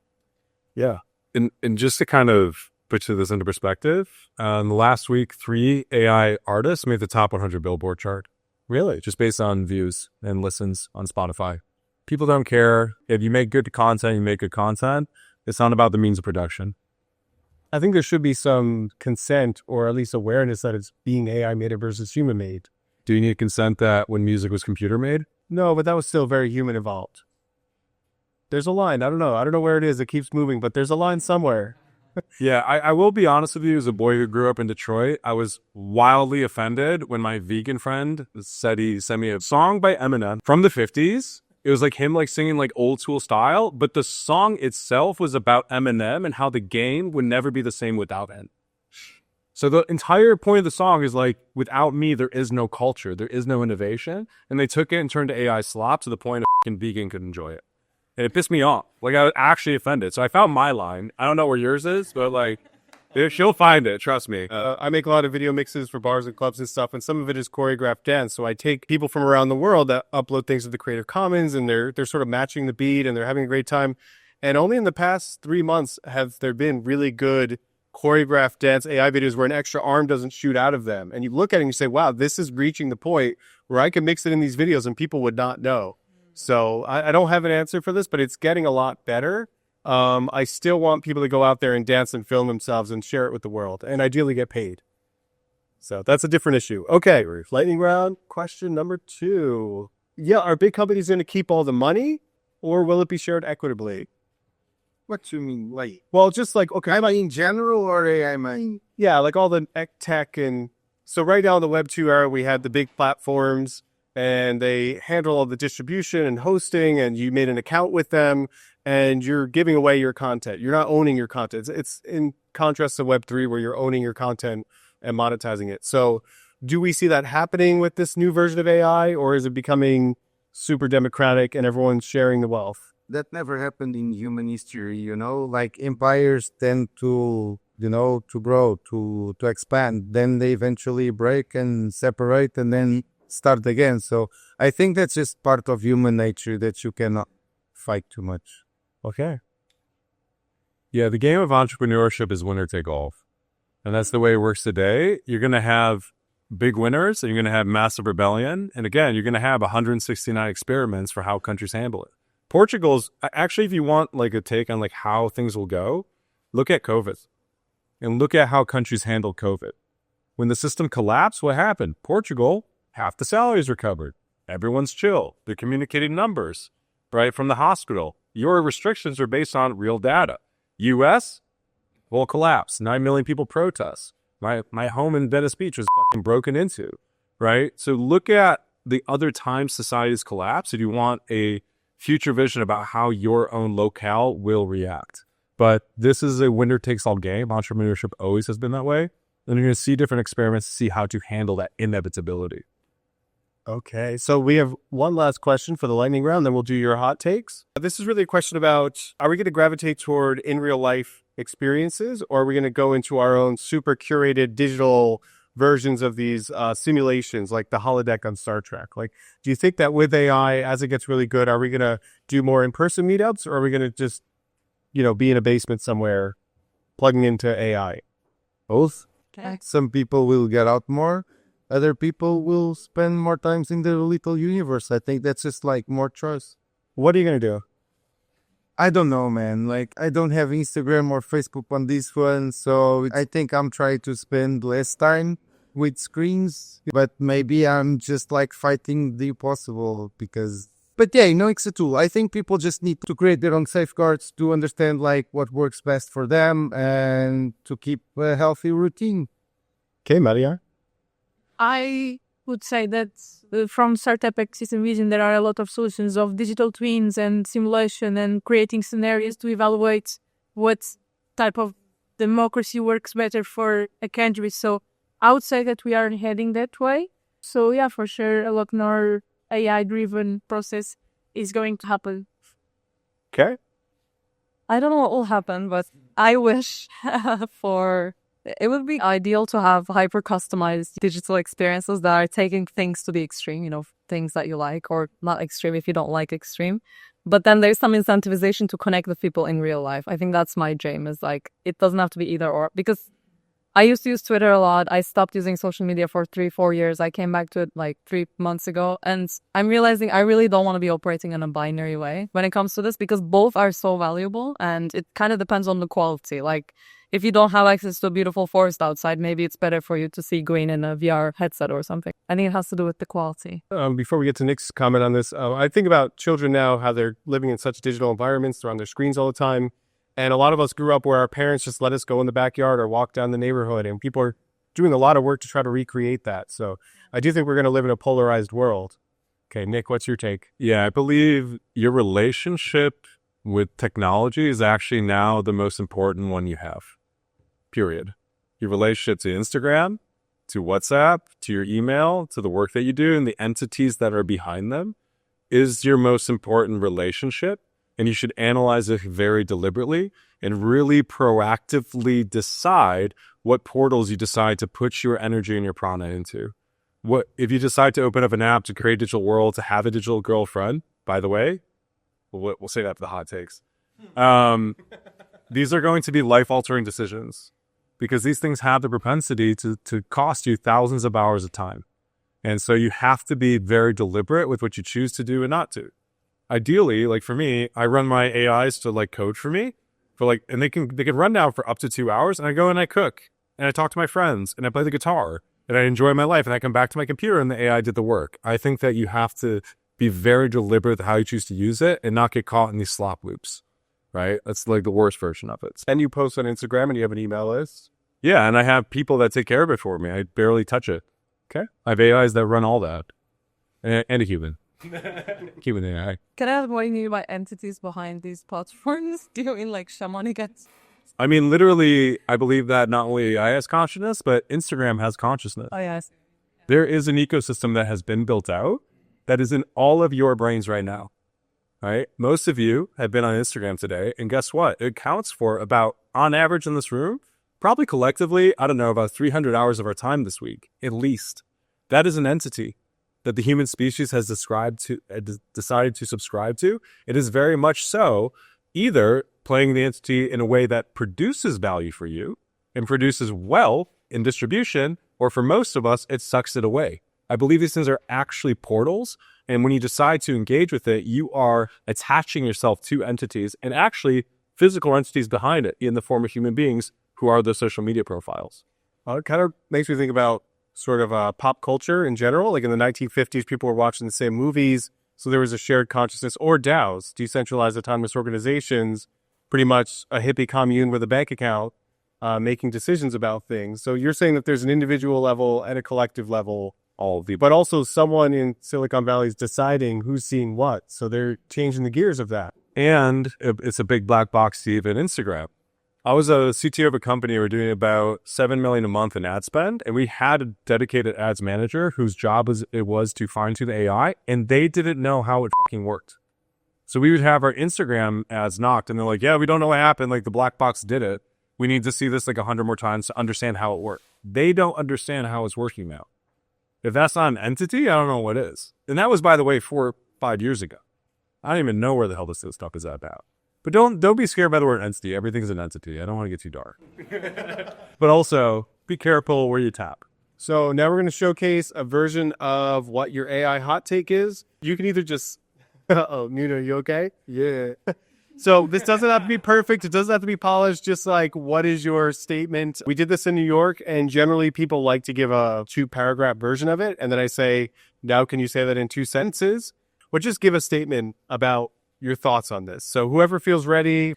Yeah. And just to kind of put this into perspective, last week, 3 AI artists made the top 100 Billboard chart. Really? Just based on views and listens on Spotify. People don't care. If you make good content, you make good content. It's not about the means of production. I think there should be some consent or at least awareness that it's being AI made versus human made. Do you need consent that when music was computer made? No, but that was still very human involved. There's a line. I don't know where it is. It keeps moving, but there's a line somewhere. Yeah, I will be honest with you. As a boy who grew up in Detroit, I was wildly offended when my vegan friend said he sent me a song by Eminem from the 50s. It was like him like singing like old school style, but the song itself was about Eminem and how the game would never be the same without him. So the entire point of the song is like, without me, there is no culture, there is no innovation. And they took it and turned to AI slop to the point a vegan could enjoy it. And it pissed me off. Like, I was actually offended. So I found my line. I don't know where yours is, but like, she'll find it. Trust me. I make a lot of video mixes for bars and clubs and stuff, and some of it is choreographed dance. So I take people from around the world that upload things to the Creative Commons, and they're sort of matching the beat, and they're having a great time. And only in the past 3 months have there been really good choreographed dance AI videos where an extra arm doesn't shoot out of them. And you look at it and you say, wow, this is reaching the point where I can mix it in these videos and people would not know. So I don't have an answer for this, but it's getting a lot better. I still want people to go out there and dance and film themselves and share it with the world and ideally get paid. So that's a different issue. Okay, lightning round. Question number 2. Yeah, are big companies going to keep all the money or will it be shared equitably? What do you mean? Like, Well, just like, okay, AI in general or AI in... yeah, like all the tech. And so right now in the Web 2 era, we had the big platforms and they handle all the distribution and hosting, and you made an account with them and you're giving away your content. You're not owning your content. It's in contrast to Web 3 where you're owning your content and monetizing it. So do we see that happening with this new version of AI, or is it becoming super democratic and everyone's sharing the wealth? That never happened in human history, you know? Like, empires tend to, you know, to grow, to expand. Then they eventually break and separate and then start again. So I think that's just part of human nature that you cannot fight too much. Okay. Yeah, the game of entrepreneurship is winner take all. And that's the way it works today. You're going to have big winners and you're going to have massive rebellion. And again, you're going to have 169 experiments for how countries handle it. Portugal's, actually, if you want like a take on like how things will go, look at COVID and look at how countries handled COVID. When the system collapsed, what happened? Portugal, half the salaries recovered. Everyone's chill. They're communicating numbers, right, from the hospital. Your restrictions are based on real data. U.S., will collapse. 9 million people protest. My home in Venice Beach was fucking broken into, right? So look at the other times societies collapse if you want a future vision about how your own locale will react. But this is a winner takes all game. Entrepreneurship always has been that way. And you're going to see different experiments to see how to handle that inevitability. Okay, so we have one last question for the lightning round, then we'll do your hot takes. This is really a question about, are we going to gravitate toward in real life experiences, or are we going to go into our own super curated digital versions of these simulations like the holodeck on Star Trek? Like, do you think that with AI, as it gets really good, are we going to do more in-person meetups, or are we going to just, you know, be in a basement somewhere plugging into AI? Both. Okay. Some people will get out more. Other people will spend more times in their little universe. I think that's just like more trust. What are you going to do? I don't know, man. Like, I don't have Instagram or Facebook on this one. So I think I'm trying to spend less time with screens. But maybe I'm just like fighting the impossible because... But yeah, you know, it's a tool. I think people just need to create their own safeguards to understand like what works best for them and to keep a healthy routine. Okay, Maria. I would say that from startup ecosystem vision, there are a lot of solutions of digital twins and simulation and creating scenarios to evaluate what type of democracy works better for a country. So I would say that we are heading that way. So yeah, for sure, a lot more AI-driven process is going to happen. Okay. I don't know what will happen, but I wish it would be ideal to have hyper customized digital experiences that are taking things to the extreme, things that you like, or not extreme if you don't like extreme. But then there's some incentivization to connect with people in real life. I think that's my dream, is like, it doesn't have to be either or, because I used to use Twitter a lot. I stopped using social media for 3-4 years. I came back to it like 3 months ago. And I'm realizing I really don't want to be operating in a binary way when it comes to this, because both are so valuable and it kind of depends on the quality. Like, if you don't have access to a beautiful forest outside, maybe it's better for you to see green in a VR headset or something. I think it has to do with the quality. Before we get to Nick's comment on this, I think about children now, how they're living in such digital environments. They're on their screens all the time. And a lot of us grew up where our parents just let us go in the backyard or walk down the neighborhood, and people are doing a lot of work to try to recreate that. So I do think we're going to live in a polarized world. Okay, Nick, what's your take? Yeah, I believe your relationship with technology is actually now the most important one you have, period. Your relationship to Instagram, to WhatsApp, to your email, to the work that you do, and the entities that are behind them is your most important relationship. And you should analyze it very deliberately and really proactively decide what portals you decide to put your energy and your prana into. What if you decide to open up an app to create a digital world, to have a digital girlfriend, by the way, we'll say that for the hot takes. These are going to be life-altering decisions, because these things have the propensity to cost you thousands of hours of time. And so you have to be very deliberate with what you choose to do and not to. Ideally, like for me, I run my AIs to like code for me and they can run now for up to 2 hours, and I go and I cook and I talk to my friends and I play the guitar and I enjoy my life, and I come back to my computer and the AI did the work. I think that you have to be very deliberate with how you choose to use it and not get caught in these slop loops, right? That's like the worst version of it. And you post on Instagram and you have an email list. Yeah, and I have people that take care of it for me. I barely touch it. Okay. I have AIs that run all that. And a human. Human AI. Can I ask what you mean by entities behind these platforms? Do you mean like shamanic entities? I mean, literally, I believe that not only AI has consciousness, but Instagram has consciousness. Oh, yes. There is an ecosystem that has been built out that is in all of your brains right now, right? Most of you have been on Instagram today, and guess what? It counts for about, on average in this room, probably collectively, I don't know, about 300 hours of our time this week, at least. That is an entity that the human species has decided to subscribe to. It is very much so either playing the entity in a way that produces value for you and produces wealth in distribution, or for most of us, it sucks it away. I believe these things are actually portals, and when you decide to engage with it, you are attaching yourself to entities, and actually physical entities behind it in the form of human beings who are the social media profiles. Well, it kind of makes me think about sort of pop culture in general. Like in the 1950s, people were watching the same movies, so there was a shared consciousness. Or DAOs, decentralized autonomous organizations, pretty much a hippie commune with a bank account, making decisions about things. So you're saying that there's an individual level and a collective level, but also someone in Silicon Valley is deciding who's seeing what. So they're changing the gears of that. And it's a big black box to even Instagram. I was a CTO of a company. We were doing about $7 million a month in ad spend, and we had a dedicated ads manager whose job was to fine tune the AI, and they didn't know how it fucking worked. So we would have our Instagram ads knocked, and they're like, yeah, we don't know what happened. Like the black box did it. We need to see this like 100 more times to understand how it worked. They don't understand how it's working now. If that's not an entity, I don't know what is. And that was, by the way, 4 or 5 years ago. I don't even know where the hell this stuff is about. But don't be scared by the word entity. Everything's an entity. I don't want to get too dark. But also, be careful where you tap. So now we're going to showcase a version of what your AI hot take is. You can either just... oh, Nuno, you okay? Yeah. So this doesn't have to be perfect. It doesn't have to be polished. Just like, what is your statement? We did this in New York, and generally people like to give a 2-paragraph version of it. And then I say, now can you say that in 2 sentences? Or just give a statement about your thoughts on this. So whoever feels ready.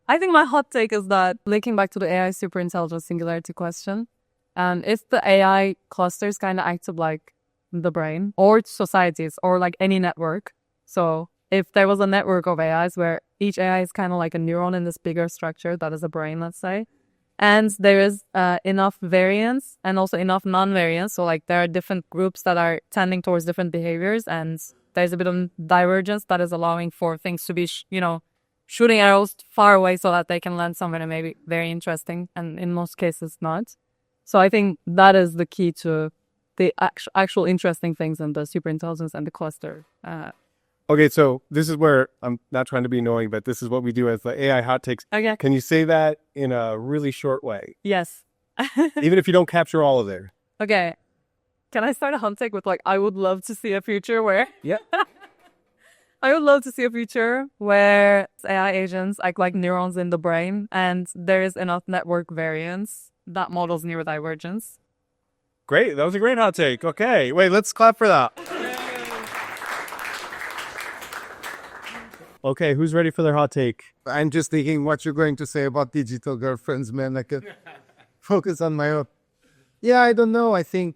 I think my hot take is that, linking back to the AI superintelligence singularity question, if the AI clusters kind of act like the brain or societies or like any network. So if there was a network of AIs where each AI is kind of like a neuron in this bigger structure that is a brain, let's say, and there is enough variance and also enough non-variance. So like there are different groups that are tending towards different behaviors, and there's a bit of divergence that is allowing for things to be, shooting arrows far away so that they can land somewhere and maybe very interesting, and in most cases not. So I think that is the key to the actual interesting things in the superintelligence and the cluster. Okay, so this is where I'm not trying to be annoying, but this is what we do as the AI hot takes. Okay. Can you say that in a really short way? Yes. Even if you don't capture all of it. Okay. Can I start a hot take with I would love to see a future where... Yeah. I would love to see a future where AI agents act like neurons in the brain and there is enough network variance that models neurodivergence. Great. That was a great hot take. Okay. Wait, let's clap for that. Okay, who's ready for their hot take? I'm just thinking what you're going to say about digital girlfriends, man. I can focus on my own. Yeah, I don't know. I think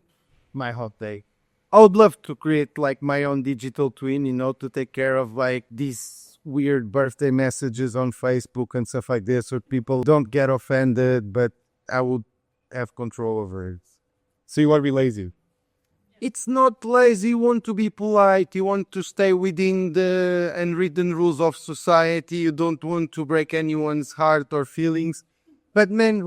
my hot take. I would love to create my own digital twin, to take care of these weird birthday messages on Facebook and stuff like this, so people don't get offended, but I would have control over it. So you want to be lazy? It's not lazy. You want to be polite. You want to stay within the unwritten rules of society. You don't want to break anyone's heart or feelings. But man,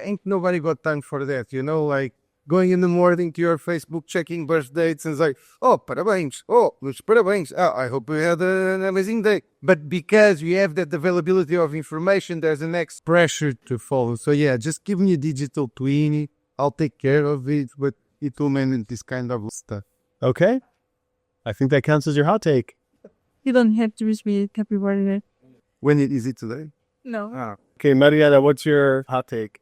ain't nobody got time for that, going in the morning to your Facebook, checking birth dates, and it's oh, parabéns. Oh, parabéns. Oh, I hope you had an amazing day. But because you have that availability of information, there's an next pressure to follow. So yeah, just give me a digital twin. I'll take care of it, but it will manage this kind of stuff. Okay. I think that counts as your hot take. You don't have to wish me happy birthday. When is it today? No. Okay, Mariana, what's your hot take?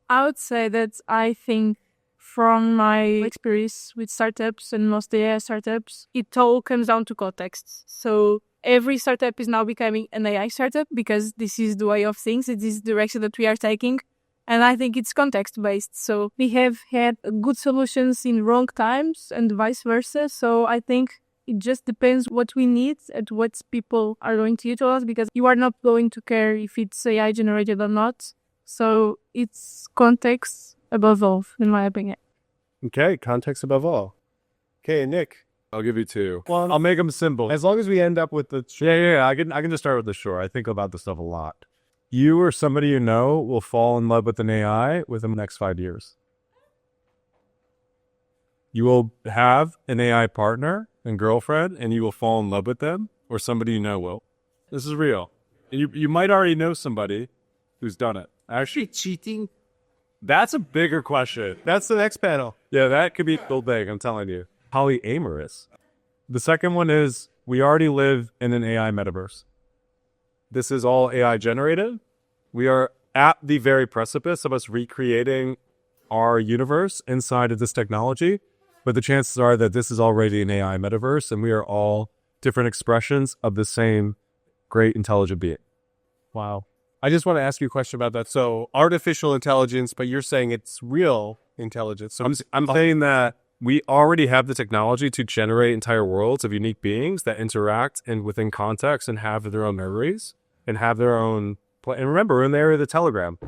I would say that I think from my experience with startups and most AI startups, it all comes down to context. So every startup is now becoming an AI startup because this is the way of things. It is the direction that we are taking. And I think it's context-based. So we have had good solutions in wrong times and vice versa. So I think it just depends what we need and what people are going to utilize, because you are not going to care if it's AI generated or not. So it's context above all, in my opinion. Okay, context above all. Okay, Nick. I'll give you two. Well, I'll make them simple. as long as we end up with the... Yeah. I can just start with the short. I think about this stuff a lot. You or somebody you know will fall in love with an AI within the next 5 years. You will have an AI partner and girlfriend, and you will fall in love with them, or somebody you know will. This is real. You might already know somebody who's done it. Actually, Cheating? that's a bigger question. That's the next panel. Yeah, that could be so big, I'm telling you. Polyamorous. The second one is we already live in an AI metaverse. This is all AI generated. We are at the very precipice of us recreating our universe inside of this technology. But the chances are that this is already an AI metaverse, and we are all different expressions of the same great intelligent being. Wow. I just want to ask you a question about that. So artificial intelligence, but you're saying it's real intelligence. So I'm saying that we already have the technology to generate entire worlds of unique beings that interact and within context and have their own memories and have their own play. And remember, we're in the area of the Telegram.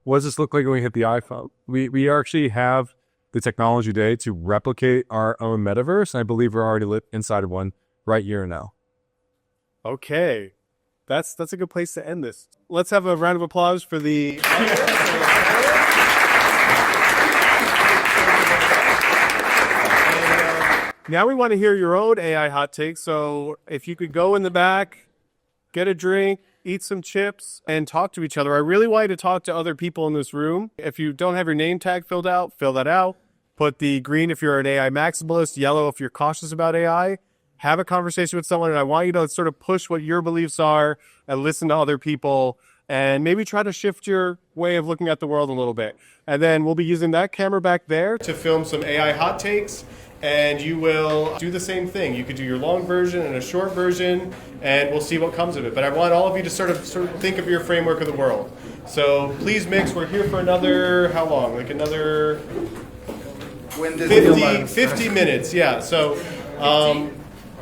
What does this look like when we hit the iPhone? We actually have the technology today to replicate our own metaverse. And I believe we're already inside of one right here and now. Okay. That's a good place to end this. Let's have a round of applause for the... Now we want to hear your own AI hot takes. So if you could go in the back, get a drink, eat some chips, and talk to each other. I really want you to talk to other people in this room. If you don't have your name tag filled out, fill that out. Put the green if you're an AI maximalist, yellow if you're cautious about AI. Have a conversation with someone, and I want you to sort of push what your beliefs are and listen to other people and maybe try to shift your way of looking at the world a little bit. And then we'll be using that camera back there to film some AI hot takes, and you will do the same thing. You could do your long version and a short version, and we'll see what comes of it. But I want all of you to sort of think of your framework of the world. So please mix. We're here for another, how long? Like another 50 minutes. Yeah, so...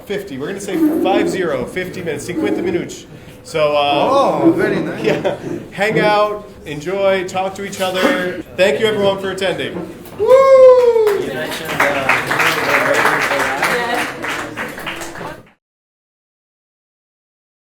50. We're going to say 50 minutes. 50 minutos. So, very nice. Yeah, hang out, enjoy, talk to each other. Thank you, everyone, for attending. Woo! You mentioned